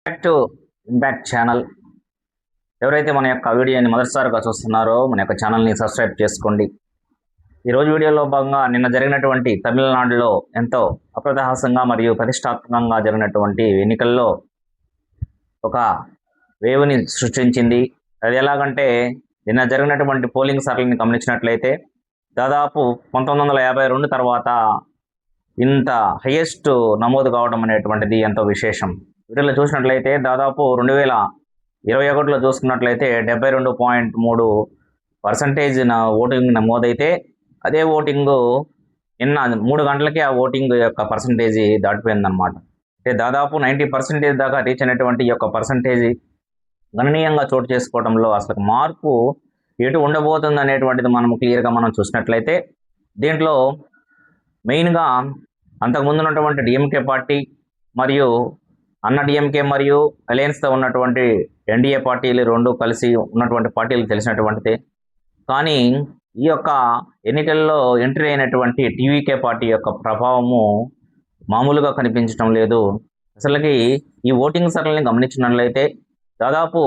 Back to impact channel. ఎవరైతే మన యొక్క వీడియోని మొదటిసారిగా చూస్తున్నారో మన యొక్క ఛానల్ని సబ్స్క్రైబ్ చేసుకోండి. ఈరోజు వీడియోలో భాగంగా నిన్న జరిగినటువంటి తమిళనాడులో ఎంతో అప్రదహాసంగా మరియు ప్రతిష్టాత్మకంగా జరిగినటువంటి ఎన్నికల్లో ఒక వేవ్ని సృష్టించింది. అది ఎలాగంటే నిన్న జరిగినటువంటి పోలింగ్ సరళిని గమనించినట్లయితే దాదాపు 1952 తర్వాత ఇంత హైయెస్ట్ నమోదు కావడం అనేటువంటిది ఎంతో విశేషం. వీటిలో చూసినట్లయితే దాదాపు 2021లో చూసుకున్నట్లయితే 72.3% ఓటింగ్ నమోదైతే అదే ఓటింగు నిన్న 3 గంటలకే ఆ ఓటింగ్ యొక్క పర్సంటేజ్ దాటిపోయిందనమాట. అంటే దాదాపు 90% దాకా రీచ్ అయినటువంటి ఈ యొక్క పర్సంటేజ్ గణనీయంగా చోటు చేసుకోవడంలో అసలు మార్పు ఎటు ఉండబోతుంది అనేటువంటిది మనం చూసినట్లయితే దీంట్లో మెయిన్గా అంతకుముందు ఉన్నటువంటి డిఎంకే పార్టీ మరియు అన్న డిఎంకే మరియు అలయన్స్తో ఉన్నటువంటి ఎన్డీఏ పార్టీలు రెండు కలిసి ఉన్నటువంటి పార్టీలు తెలిసినటువంటిది. కానీ ఈ యొక్క ఎన్నికల్లో ఎంట్రీ అయినటువంటి టీవీకే పార్టీ యొక్క ప్రభావము మామూలుగా కనిపించడం లేదు. అసలుకి ఈ ఓటింగ్ సరళిని గమనించినట్లయితే దాదాపు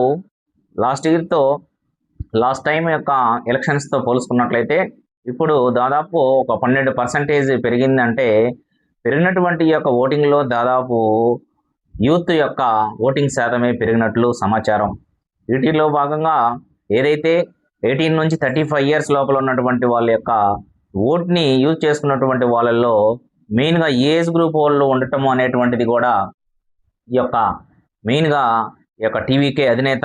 లాస్ట్ టైం యొక్క ఎలక్షన్స్తో పోల్చుకున్నట్లయితే ఇప్పుడు దాదాపు ఒక 12% పెరిగిందంటే పెరిగినటువంటి ఈ యొక్క ఓటింగ్లో దాదాపు యూత్ యొక్క ఓటింగ్ శాతమే పెరిగినట్లు సమాచారం. వీటిలో భాగంగా ఏదైతే 18 నుంచి 35 ఇయర్స్ లోపల ఉన్నటువంటి వాళ్ళ యొక్క ఓట్ని యూజ్ చేసుకున్నటువంటి వాళ్ళల్లో మెయిన్గా ఏజ్ గ్రూప్ వాళ్ళు ఉండటం అనేటువంటిది కూడా ఈ యొక్క మెయిన్గా ఈ యొక్క టీవీకే అధినేత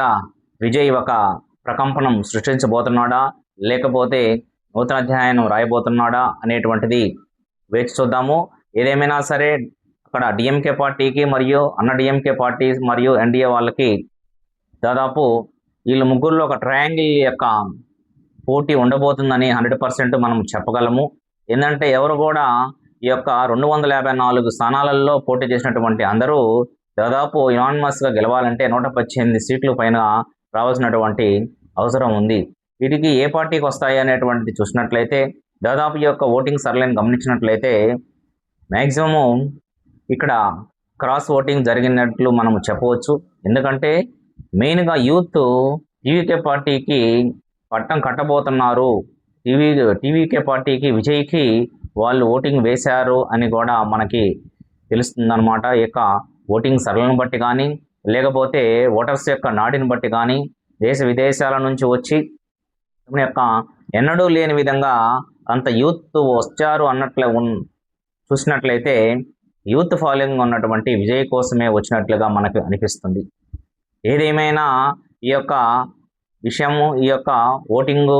విజయ్ ఒక ప్రకంపనం సృష్టించబోతున్నాడా లేకపోతే నూతన అధ్యాయం రాయబోతున్నాడా అనేటువంటిది వేచి చూద్దాము. ఏదేమైనా సరే అక్కడ డిఎంకే పార్టీకి మరియు అన్న డిఎంకే పార్టీ మరియు ఎన్డీఏ వాళ్ళకి దాదాపు వీళ్ళు ముగ్గురులో ఒక ట్రయాంగిల్ యొక్క పోటీ ఉండబోతుందని 100% మనం చెప్పగలము. ఏంటంటే ఎవరు కూడా ఈ యొక్క 254 స్థానాలలో పోటీ చేసినటువంటి అందరూ దాదాపు యునానిమస్గా గెలవాలంటే 118 సీట్లు పైన రావాల్సినటువంటి అవసరం ఉంది. వీటికి ఏ పార్టీకి వస్తాయి అనేటువంటిది చూసినట్లయితే దాదాపు ఈ యొక్క ఓటింగ్ సరళిని గమనించినట్లయితే మ్యాక్సిమము ఇక్కడ క్రాస్ ఓటింగ్ జరిగినట్లు మనం చెప్పవచ్చు. ఎందుకంటే మెయిన్గా యూత్ టీవీకే పార్టీకి పట్టం కట్టబోతున్నారు, టీవీకే పార్టీకి విజయ్కి వాళ్ళు ఓటింగ్ వేశారు అని కూడా మనకి తెలుస్తుందన్నమాట. ఈ యొక్క ఓటింగ్ సరళిని బట్టి కానీ లేకపోతే ఓటర్స్ యొక్క నాడిని బట్టి కానీ దేశ విదేశాల నుంచి వచ్చి మన యొక్క ఎన్నడూ లేని విధంగా అంత యూత్ వచ్చారు అన్నట్లే చూసినట్లయితే యూత్ ఫాలోయింగ్ ఉన్నటువంటి విజయ్ కోసమే వచ్చినట్లుగా మనకు అనిపిస్తుంది. ఏదేమైనా ఈ యొక్క విషయము ఈ యొక్క ఓటింగ్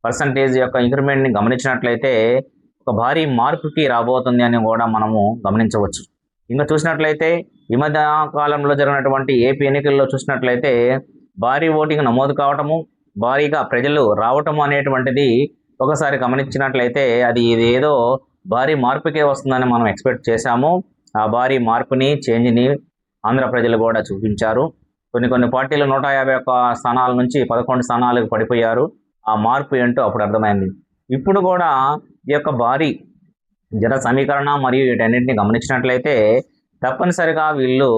పర్సంటేజ్ యొక్క ఇంక్రిమెంట్ని గమనించినట్లయితే ఒక భారీ మార్పుకి రాబోతుంది అని కూడా మనము గమనించవచ్చు. ఇంకా చూసినట్లయితే ఈ మధ్య కాలంలో జరిగినటువంటి ఏపీ ఎన్నికల్లో చూసినట్లయితే భారీ ఓటింగ్ నమోదు కావటము, భారీగా ప్రజలు రావటము అనేటువంటిది ఒకసారి గమనించినట్లయితే అది ఏదో భారీ మార్పుకే వస్తుందని మనం ఎక్స్పెక్ట్ చేశాము. ఆ భారీ మార్పుని చేంజ్ని ఆంధ్ర ప్రజలు కూడా చూపించారు. కొన్ని పార్టీలు 151 స్థానాల నుంచి 11 స్థానాలకు పడిపోయారు. ఆ మార్పు ఏంటో అప్పుడు అర్థమైంది. ఇప్పుడు కూడా ఈ యొక్క భారీ జన సమీకరణ మరియు వీటన్నింటిని గమనించినట్లయితే తప్పనిసరిగా వీళ్ళు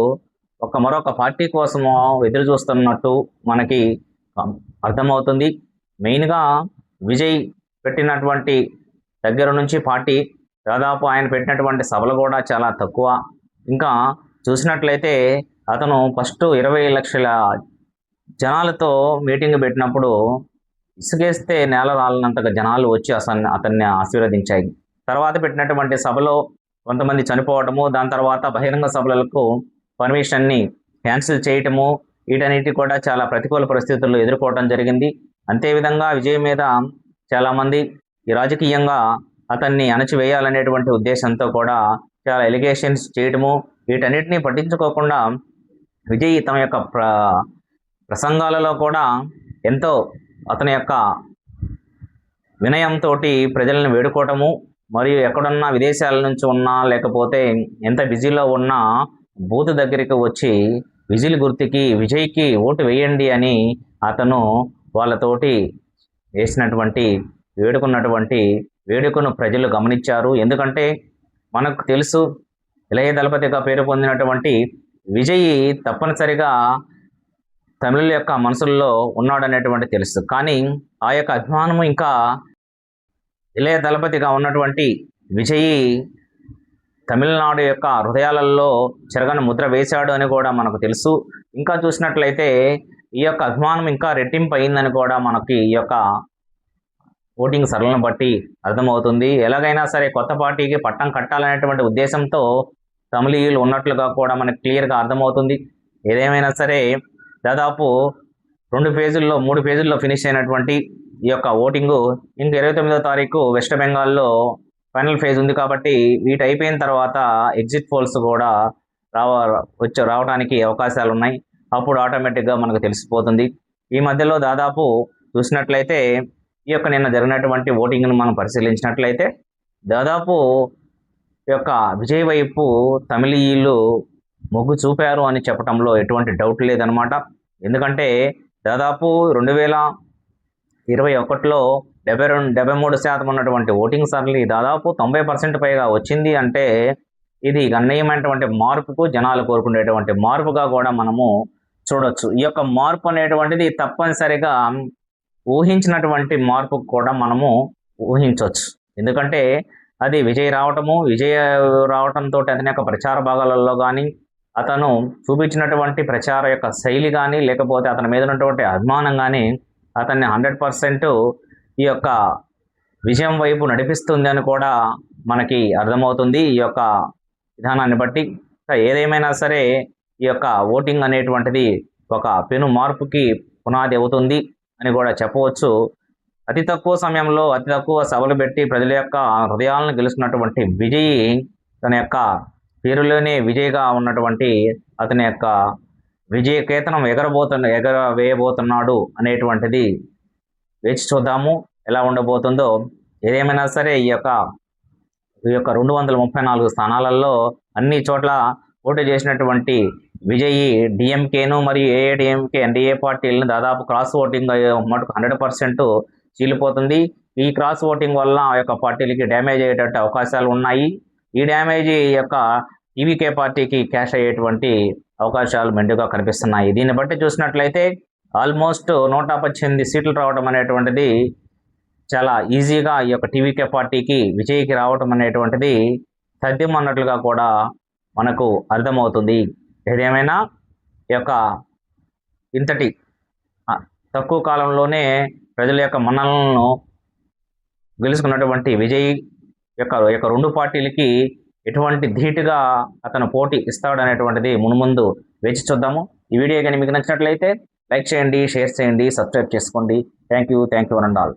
మరొక పార్టీ కోసము ఎదురు చూస్తున్నట్టు మనకి అర్థమవుతుంది. మెయిన్గా విజయ్ పెట్టినటువంటి దగ్గర నుంచి పార్టీ దాదాపు ఆయన పెట్టినటువంటి సభలు కూడా చాలా తక్కువ. ఇంకా చూసినట్లయితే అతను ఫస్ట్ 20 లక్షల జనాలతో మీటింగ్ పెట్టినప్పుడు ఇసుకేస్తే నేల రాలినంతగా జనాలు వచ్చి అతన్ని ఆశీర్వదించాయి. తర్వాత పెట్టినటువంటి సభలో కొంతమంది చనిపోవటము, దాని తర్వాత బహిరంగ సభలకు పర్మిషన్ని క్యాన్సిల్ చేయటము, వీటన్నిటి కూడా చాలా ప్రతికూల పరిస్థితుల్లో ఎదుర్కోవడం జరిగింది. అంతేవిధంగా విజయ్ మీద చాలామంది ఈ రాజకీయంగా అతన్ని అణచివేయాలనేటువంటి ఉద్దేశంతో కూడా చాలా ఎలిగేషన్స్ చేయటము, వీటన్నిటిని పట్టించుకోకుండా విజయ్ తమ యొక్క ప్రసంగాలలో కూడా ఎంతో అతని యొక్క వినయంతో ప్రజలను వేడుకోవటము మరియు ఎక్కడున్నా విదేశాల నుంచి ఉన్నా లేకపోతే ఎంత బిజీలో ఉన్నా బూత్ దగ్గరికి వచ్చి విజిల్ గుర్తుకి విజయ్కి ఓటు వేయండి అని అతను వాళ్ళతోటి వేడుకను ప్రజలు గమనించారు. ఎందుకంటే మనకు తెలుసు ఇళయ దళపతిగా పేరు పొందినటువంటి విజయ్ తప్పనిసరిగా తమిళుల యొక్క మనసుల్లో ఉన్నాడనేటువంటి తెలుసు. కానీ ఆ యొక్క అభిమానము ఇంకా ఇళయ దళపతిగా ఉన్నటువంటి విజయ్ తమిళనాడు యొక్క హృదయాలలో చెరగని ముద్ర వేశాడు అని కూడా మనకు తెలుసు. ఇంకా చూసినట్లయితే ఈ యొక్క అభిమానం ఇంకా రెట్టింపు అయిందని కూడా మనకి ఈ యొక్క ఓటింగ్ సరళను బట్టి అర్థమవుతుంది. ఎలాగైనా సరే కొత్త పార్టీకి పట్టం కట్టాలనేటువంటి ఉద్దేశంతో తమిళీయులు ఉన్నట్లుగా కూడా మనకు క్లియర్గా అర్థమవుతుంది. ఏదేమైనా సరే దాదాపు 3 ఫేజుల్లో ఫినిష్ అయినటువంటి ఈ యొక్క ఓటింగు ఇంక 29వ తారీఖు వెస్ట్ బెంగాల్లో ఫైనల్ ఫేజ్ ఉంది. కాబట్టి వీటి అయిపోయిన తర్వాత ఎగ్జిట్ పోల్స్ కూడా రావడానికి అవకాశాలు ఉన్నాయి. అప్పుడు ఆటోమేటిక్గా మనకు తెలిసిపోతుంది. ఈ మధ్యలో దాదాపు చూసినట్లయితే ఈ యొక్క నిన్న జరిగినటువంటి ఓటింగ్ను మనం పరిశీలించినట్లయితే దాదాపు ఈ యొక్క విజయ్ వైపు తమిళీయులు మొగ్గు చూపారు అని చెప్పడంలో ఎటువంటి డౌట్ లేదనమాట. ఎందుకంటే దాదాపు 2021లో 73% ఉన్నటువంటి ఓటింగ్ సరళి దాదాపు 90% పైగా వచ్చింది అంటే ఇది గణనీయమైనటువంటి మార్పుకు జనాలు కోరుకునేటువంటి మార్పుగా కూడా మనము చూడొచ్చు. ఈ యొక్క మార్పు అనేటువంటిది తప్పనిసరిగా ఊహించినటువంటి మార్పు కూడా మనము ఊహించవచ్చు. ఎందుకంటే అది విజయ్ రావటంతో అతని యొక్క ప్రచార భాగాలలో కానీ అతను చూపించినటువంటి ప్రచార యొక్క శైలి కానీ లేకపోతే అతని మీద ఉన్నటువంటి అభిమానం కానీ అతన్ని 100% ఈ యొక్క విజయం వైపు నడిపిస్తుంది అని కూడా మనకి అర్థమవుతుంది ఈ యొక్క విధానాన్ని బట్టి. ఏదేమైనా సరే ఈ యొక్క ఓటింగ్ అనేటువంటిది ఒక పెను మార్పుకి పునాది అవుతుంది అని కూడా చెప్పవచ్చు. అతి తక్కువ సమయంలో అతి తక్కువ సభలు పెట్టి ప్రజల యొక్క హృదయాలను గెలుచుకున్నటువంటి విజయ్ తన యొక్క పేరులోనే విజయ్గా ఉన్నటువంటి అతని యొక్క విజయ కేతనం ఎగరవేయబోతున్నాడు అనేటువంటిది వేచి చూద్దాము ఎలా ఉండబోతుందో. ఏదేమైనా సరే ఈ యొక్క 234 స్థానాలలో అన్ని చోట్ల పోటీ చేసినటువంటి విజయ్ డిఎంకేను మరియు ఏఐడిఎంకే ఎన్డీఏ పార్టీలను దాదాపు క్రాస్ ఓటింగ్ మటుకు 100% చీలిపోతుంది. ఈ క్రాస్ ఓటింగ్ వల్ల ఆ యొక్క పార్టీలకి డ్యామేజ్ అయ్యేటట్టు అవకాశాలు ఉన్నాయి. ఈ డ్యామేజ్ యొక్క టీవీకే పార్టీకి క్యాష్ అయ్యేటువంటి అవకాశాలు మెండుగా కనిపిస్తున్నాయి. దీన్ని బట్టి చూసినట్లయితే ఆల్మోస్ట్ 118 సీట్లు రావడం అనేటువంటిది చాలా ఈజీగా ఈ యొక్క టీవీకే పార్టీకి విజయ్కి రావడం అనేటువంటిది సాధ్యం అన్నట్లుగా కూడా మనకు అర్థమవుతుంది. ఏదేమైనా ఈ యొక్క ఇంతటి తక్కువ కాలంలోనే ప్రజల యొక్క మన్ననలను గెలుచుకున్నటువంటి విజయ్ యొక్క 2 పార్టీలకి ఎటువంటి ధీటుగా అతను పోటీ ఇస్తాడనేటువంటిది మున్ముందు వేచి చూద్దాము. ఈ వీడియో కానీ మీకు నచ్చినట్లయితే లైక్ చేయండి, షేర్ చేయండి, సబ్స్క్రైబ్ చేసుకోండి. Thank you one and all.